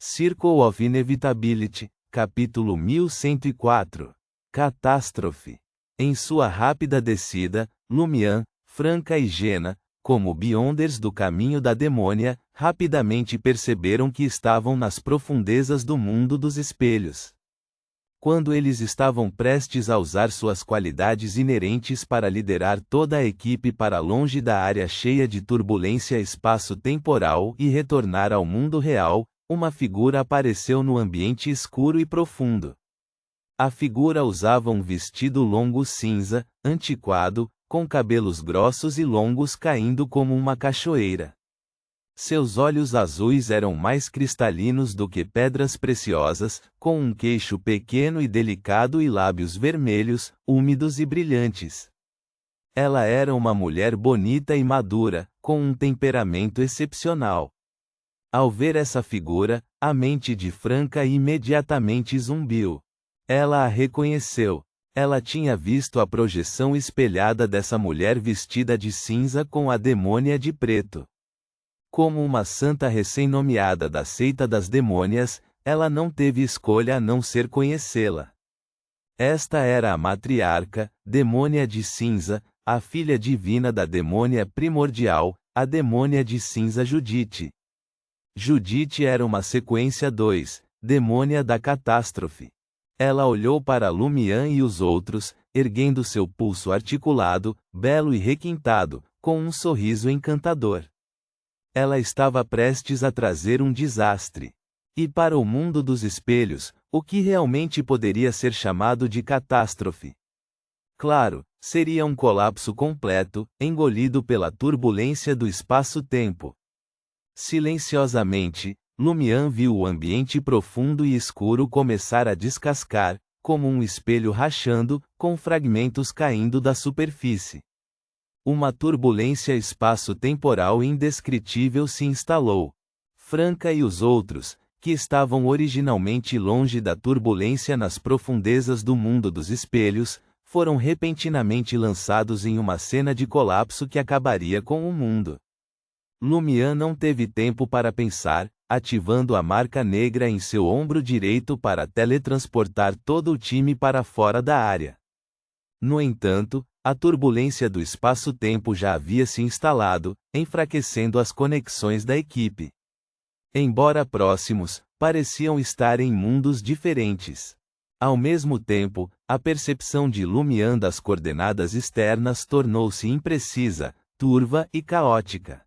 Circle of Inevitability, capítulo 1104. Catástrofe. Em sua rápida descida, Lumian, Franca e Jenna, como Beyonders do caminho da demônia, rapidamente perceberam que estavam nas profundezas do mundo dos espelhos. Quando eles estavam prestes a usar suas qualidades inerentes para liderar toda a equipe para longe da área cheia de turbulência espaço-temporal e retornar ao mundo real, uma figura apareceu no ambiente escuro e profundo. A figura usava um vestido longo cinza, antiquado, com cabelos grossos e longos caindo como uma cachoeira. Seus olhos azuis eram mais cristalinos do que pedras preciosas, com um queixo pequeno e delicado e lábios vermelhos, úmidos e brilhantes. Ela era uma mulher bonita e madura, com um temperamento excepcional. Ao ver essa figura, a mente de Franca imediatamente zumbiu. Ela a reconheceu. Ela tinha visto a projeção espelhada dessa mulher vestida de cinza com a demônia de preto. Como uma santa recém-nomeada da seita das demônias, ela não teve escolha a não ser conhecê-la. Esta era a matriarca, demônia de cinza, a filha divina da demônia primordial, a demônia de cinza Judite. Judite era uma sequência 2, demônia da catástrofe. Ela olhou para Lumian e os outros, erguendo seu pulso articulado, belo e requintado, com um sorriso encantador. Ela estava prestes a trazer um desastre. E para o mundo dos espelhos, o que realmente poderia ser chamado de catástrofe? Claro, seria um colapso completo, engolido pela turbulência do espaço-tempo. Silenciosamente, Lumian viu o ambiente profundo e escuro começar a descascar, como um espelho rachando, com fragmentos caindo da superfície. Uma turbulência espaço-temporal indescritível se instalou. Franca e os outros, que estavam originalmente longe da turbulência nas profundezas do mundo dos espelhos, foram repentinamente lançados em uma cena de colapso que acabaria com o mundo. Lumian não teve tempo para pensar, ativando a marca negra em seu ombro direito para teletransportar todo o time para fora da área. No entanto, a turbulência do espaço-tempo já havia se instalado, enfraquecendo as conexões da equipe. Embora próximos, pareciam estar em mundos diferentes. Ao mesmo tempo, a percepção de Lumian das coordenadas externas tornou-se imprecisa, turva e caótica.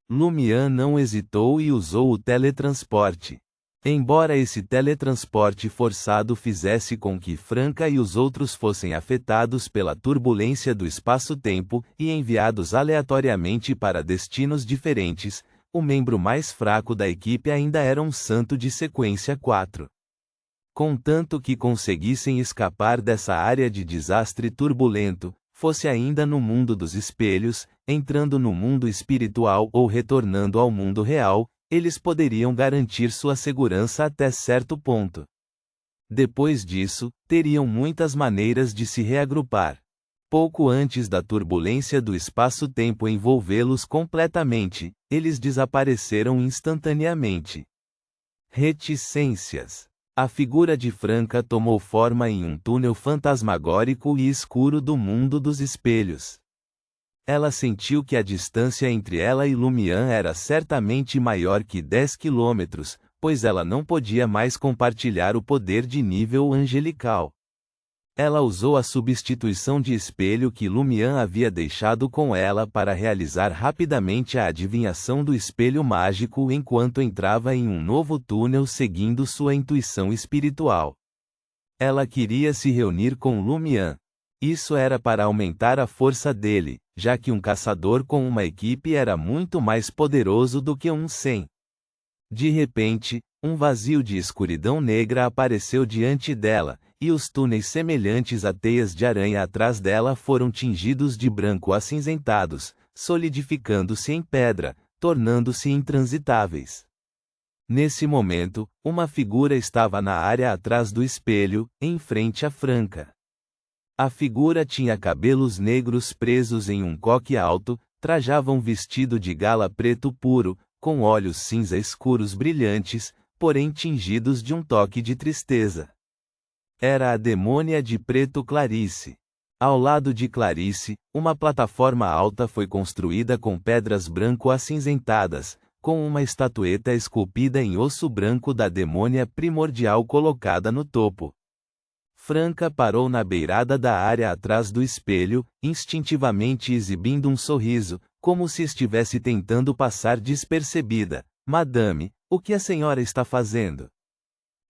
Lumian não hesitou e usou o teletransporte. Embora esse teletransporte forçado fizesse com que Franca e os outros fossem afetados pela turbulência do espaço-tempo e enviados aleatoriamente para destinos diferentes, o membro mais fraco da equipe ainda era um santo de sequência 4. Contanto que conseguissem escapar dessa área de desastre turbulento, fosse ainda no mundo dos espelhos, entrando no mundo espiritual ou retornando ao mundo real, eles poderiam garantir sua segurança até certo ponto. Depois disso, teriam muitas maneiras de se reagrupar. Pouco antes da turbulência do espaço-tempo envolvê-los completamente, eles desapareceram instantaneamente. Reticências. A figura de Franca tomou forma em um túnel fantasmagórico e escuro do mundo dos espelhos. Ela sentiu que a distância entre ela e Lumian era certamente maior que 10 quilômetros, pois ela não podia mais compartilhar o poder de nível angelical. Ela usou a substituição de espelho que Lumian havia deixado com ela para realizar rapidamente a adivinhação do espelho mágico enquanto entrava em um novo túnel seguindo sua intuição espiritual. Ela queria se reunir com Lumian. Isso era para aumentar a força dele, já que um caçador com uma equipe era muito mais poderoso do que um sem. De repente, um vazio de escuridão negra apareceu diante dela, e os túneis semelhantes a teias de aranha atrás dela foram tingidos de branco acinzentados, solidificando-se em pedra, tornando-se intransitáveis. Nesse momento, uma figura estava na área atrás do espelho, em frente a Franca. A figura tinha cabelos negros presos em um coque alto, trajava um vestido de gala preto puro, com olhos cinza escuros brilhantes, porém tingidos de um toque de tristeza. Era a demônia de preto Clarice. Ao lado de Clarice, uma plataforma alta foi construída com pedras branco-acinzentadas, com uma estatueta esculpida em osso branco da demônia primordial colocada no topo. Franca parou na beirada da área atrás do espelho, instintivamente exibindo um sorriso, como se estivesse tentando passar despercebida. Madame, o que a senhora está fazendo?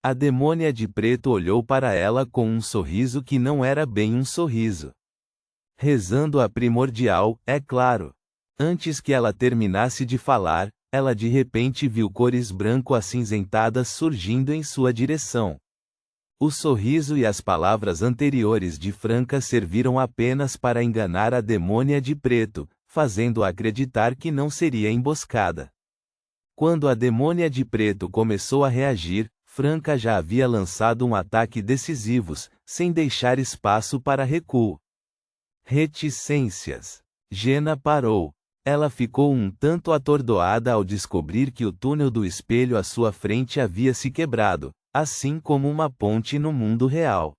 A demônia de preto olhou para ela com um sorriso que não era bem um sorriso. Rezando a primordial, é claro. Antes que ela terminasse de falar, ela de repente viu cores branco-acinzentadas surgindo em sua direção. O sorriso e as palavras anteriores de Franca serviram apenas para enganar a demônia de preto, fazendo-a acreditar que não seria emboscada. Quando a demônia de preto começou a reagir, Franca já havia lançado um ataque decisivo, sem deixar espaço para recuo. Reticências. Jena parou. Ela ficou um tanto atordoada ao descobrir que o túnel do espelho à sua frente havia se quebrado, assim como uma ponte no mundo real.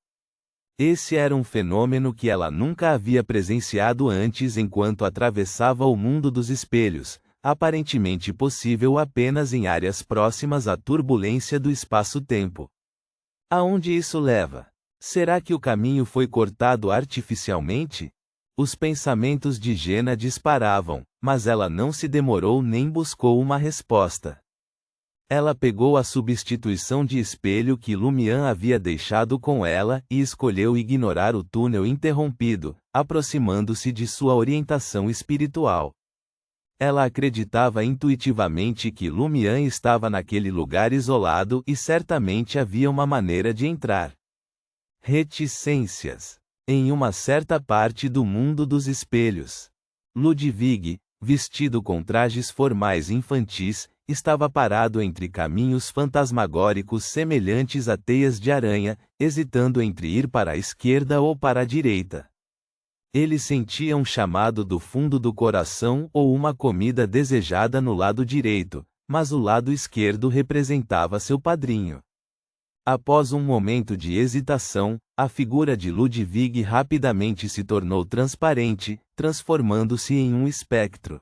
Esse era um fenômeno que ela nunca havia presenciado antes enquanto atravessava o mundo dos espelhos, aparentemente possível apenas em áreas próximas à turbulência do espaço-tempo. Aonde isso leva? Será que o caminho foi cortado artificialmente? Os pensamentos de Jena disparavam, mas ela não se demorou nem buscou uma resposta. Ela pegou a substituição de espelho que Lumian havia deixado com ela e escolheu ignorar o túnel interrompido, aproximando-se de sua orientação espiritual. Ela acreditava intuitivamente que Lumian estava naquele lugar isolado e certamente havia uma maneira de entrar. Reticências. Em uma certa parte do mundo dos espelhos, Ludwig, vestido com trajes formais infantis, estava parado entre caminhos fantasmagóricos semelhantes a teias de aranha, hesitando entre ir para a esquerda ou para a direita. Ele sentia um chamado do fundo do coração ou uma comida desejada no lado direito, mas o lado esquerdo representava seu padrinho. Após um momento de hesitação, a figura de Ludwig rapidamente se tornou transparente, transformando-se em um espectro.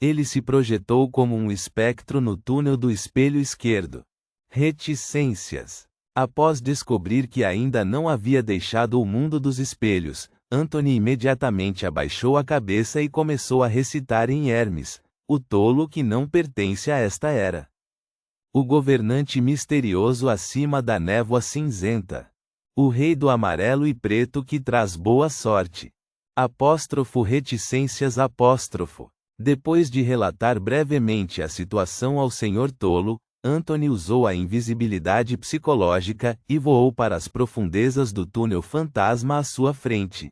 Ele se projetou como um espectro no túnel do espelho esquerdo. Reticências. Após descobrir que ainda não havia deixado o mundo dos espelhos, Anthony imediatamente abaixou a cabeça e começou a recitar em Hermes, o tolo que não pertence a esta era. O governante misterioso acima da névoa cinzenta. O rei do amarelo e preto que traz boa sorte. Apóstrofo reticências apóstrofo. Depois de relatar brevemente a situação ao senhor tolo, Anthony usou a invisibilidade psicológica e voou para as profundezas do túnel fantasma à sua frente.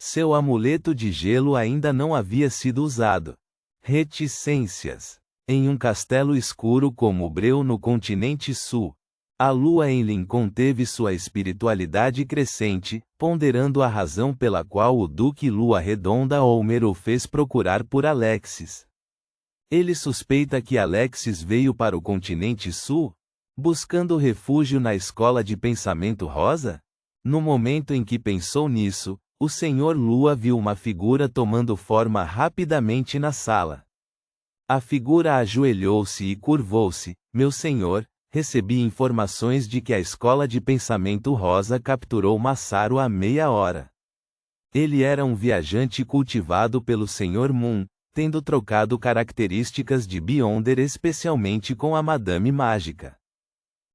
Seu amuleto de gelo ainda não havia sido usado. Reticências. Em um castelo escuro como Breu no continente sul, a lua em Lincoln teve sua espiritualidade crescente, ponderando a razão pela qual o Duque Lua Redonda Olmer o fez procurar por Alexis. Ele suspeita que Alexis veio para o continente sul, buscando refúgio na escola de pensamento rosa? No momento em que pensou nisso, o Senhor Lua viu uma figura tomando forma rapidamente na sala. A figura ajoelhou-se e curvou-se. Meu senhor, recebi informações de que a escola de pensamento rosa capturou Massaro há meia hora. Ele era um viajante cultivado pelo Sr. Moon, tendo trocado características de Beyonder especialmente com a Madame Mágica.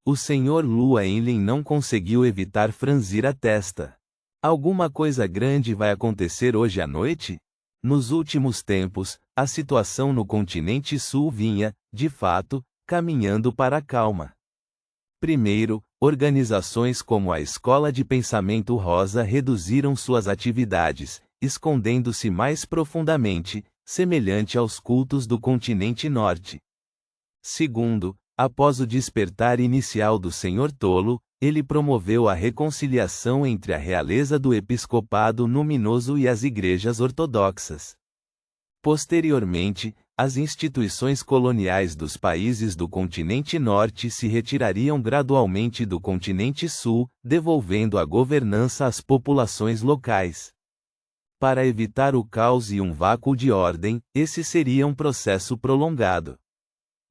O Sr. Lua Enlin não conseguiu evitar franzir a testa. Alguma coisa grande vai acontecer hoje à noite? Nos últimos tempos, a situação no continente sul vinha, de fato, caminhando para a calma. Primeiro, organizações como a Escola de Pensamento Rosa reduziram suas atividades, escondendo-se mais profundamente, semelhante aos cultos do continente norte. Segundo, após o despertar inicial do Senhor Tolo, ele promoveu a reconciliação entre a realeza do episcopado luminoso e as igrejas ortodoxas. Posteriormente, as instituições coloniais dos países do continente norte se retirariam gradualmente do continente sul, devolvendo a governança às populações locais. Para evitar o caos e um vácuo de ordem, esse seria um processo prolongado.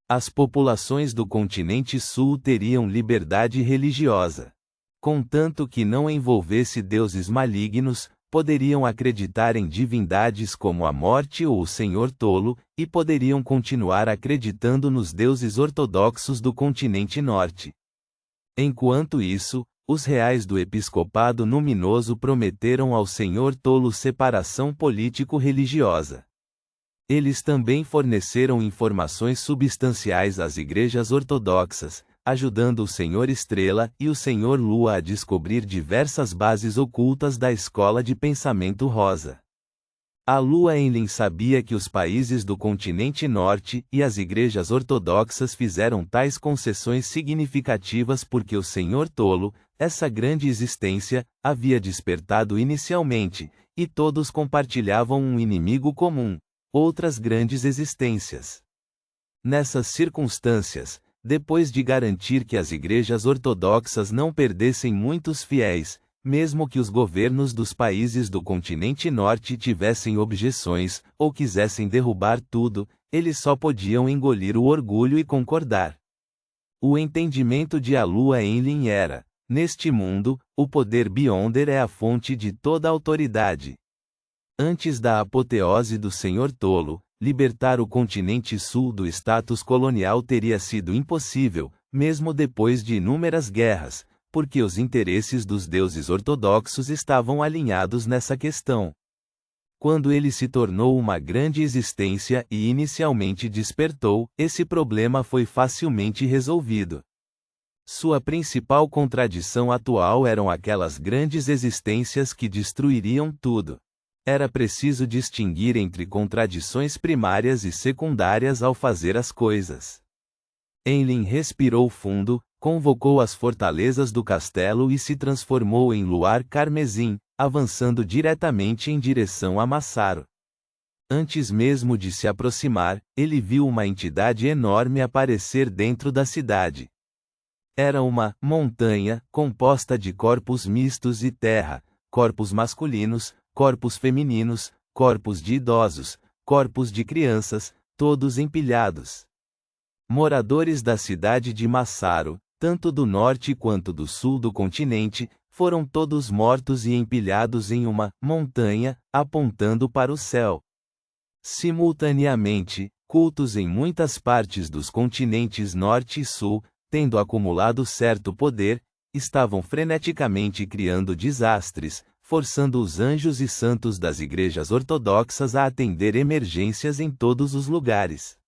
As populações do continente sul teriam liberdade religiosa. Contanto que não envolvesse deuses malignos, poderiam acreditar em divindades como a morte ou o Senhor Tolo, e poderiam continuar acreditando nos deuses ortodoxos do continente norte. Enquanto isso, os reais do episcopado luminoso prometeram ao Senhor Tolo separação político-religiosa. Eles também forneceram informações substanciais às igrejas ortodoxas, ajudando o Senhor Estrela e o Senhor Lua a descobrir diversas bases ocultas da escola de pensamento rosa. A Lua Enlil sabia que os países do continente norte e as igrejas ortodoxas fizeram tais concessões significativas porque o Senhor Tolo, essa grande existência, havia despertado inicialmente, e todos compartilhavam um inimigo comum, outras grandes existências. Nessas circunstâncias, depois de garantir que as igrejas ortodoxas não perdessem muitos fiéis, mesmo que os governos dos países do continente norte tivessem objeções, ou quisessem derrubar tudo, eles só podiam engolir o orgulho e concordar. O entendimento de Alua Enlil era: neste mundo, o poder Beyonder é a fonte de toda autoridade. Antes da apoteose do Senhor Tolo, libertar o continente sul do status colonial teria sido impossível, mesmo depois de inúmeras guerras, porque os interesses dos deuses ortodoxos estavam alinhados nessa questão. Quando ele se tornou uma grande existência e inicialmente despertou, esse problema foi facilmente resolvido. Sua principal contradição atual eram aquelas grandes existências que destruiriam tudo. Era preciso distinguir entre contradições primárias e secundárias ao fazer as coisas. Enlil respirou fundo, convocou as fortalezas do castelo e se transformou em luar carmesim, avançando diretamente em direção a Massaro. Antes mesmo de se aproximar, ele viu uma entidade enorme aparecer dentro da cidade. Era uma montanha, composta de corpos mistos e terra, corpos masculinos, corpos femininos, corpos de idosos, corpos de crianças, todos empilhados. Moradores da cidade de Massaro, tanto do norte quanto do sul do continente, foram todos mortos e empilhados em uma montanha, apontando para o céu. Simultaneamente, cultos em muitas partes dos continentes norte e sul, tendo acumulado certo poder, estavam freneticamente criando desastres, forçando os anjos e santos das igrejas ortodoxas a atender emergências em todos os lugares.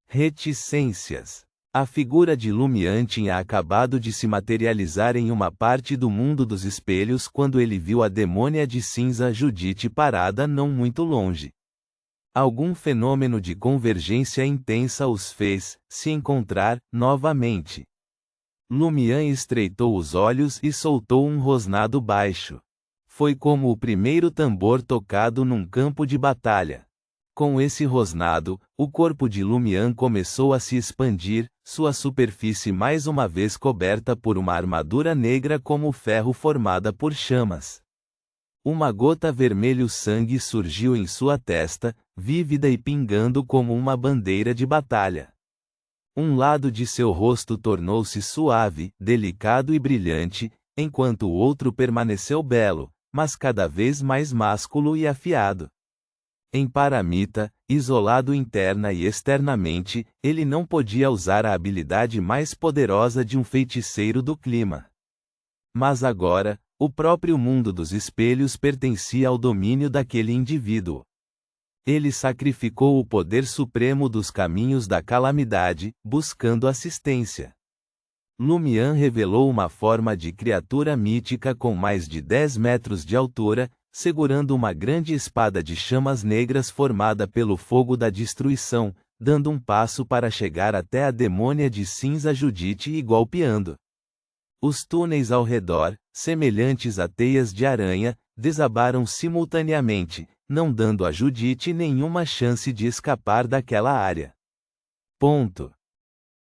Reticências. A figura de Lumian tinha acabado de se materializar em uma parte do mundo dos espelhos quando ele viu a demônia de cinza Judite parada não muito longe. Algum fenômeno de convergência intensa os fez se encontrar novamente. Lumian estreitou os olhos e soltou um rosnado baixo. Foi como o primeiro tambor tocado num campo de batalha. Com esse rosnado, o corpo de Lumian começou a se expandir, sua superfície mais uma vez coberta por uma armadura negra como ferro formada por chamas. Uma gota vermelho-sangue surgiu em sua testa, vívida e pingando como uma bandeira de batalha. Um lado de seu rosto tornou-se suave, delicado e brilhante, enquanto o outro permaneceu belo, mas cada vez mais másculo e afiado. Em Paramita, isolado interna e externamente, ele não podia usar a habilidade mais poderosa de um feiticeiro do clima. Mas agora, o próprio mundo dos espelhos pertencia ao domínio daquele indivíduo. Ele sacrificou o poder supremo dos caminhos da calamidade, buscando assistência. Lumian revelou uma forma de criatura mítica com mais de 10 metros de altura, segurando uma grande espada de chamas negras formada pelo fogo da destruição, dando um passo para chegar até a demônia de cinza Judite e golpeando. Os túneis ao redor, semelhantes a teias de aranha, desabaram simultaneamente, não dando a Judith nenhuma chance de escapar daquela área. Ponto.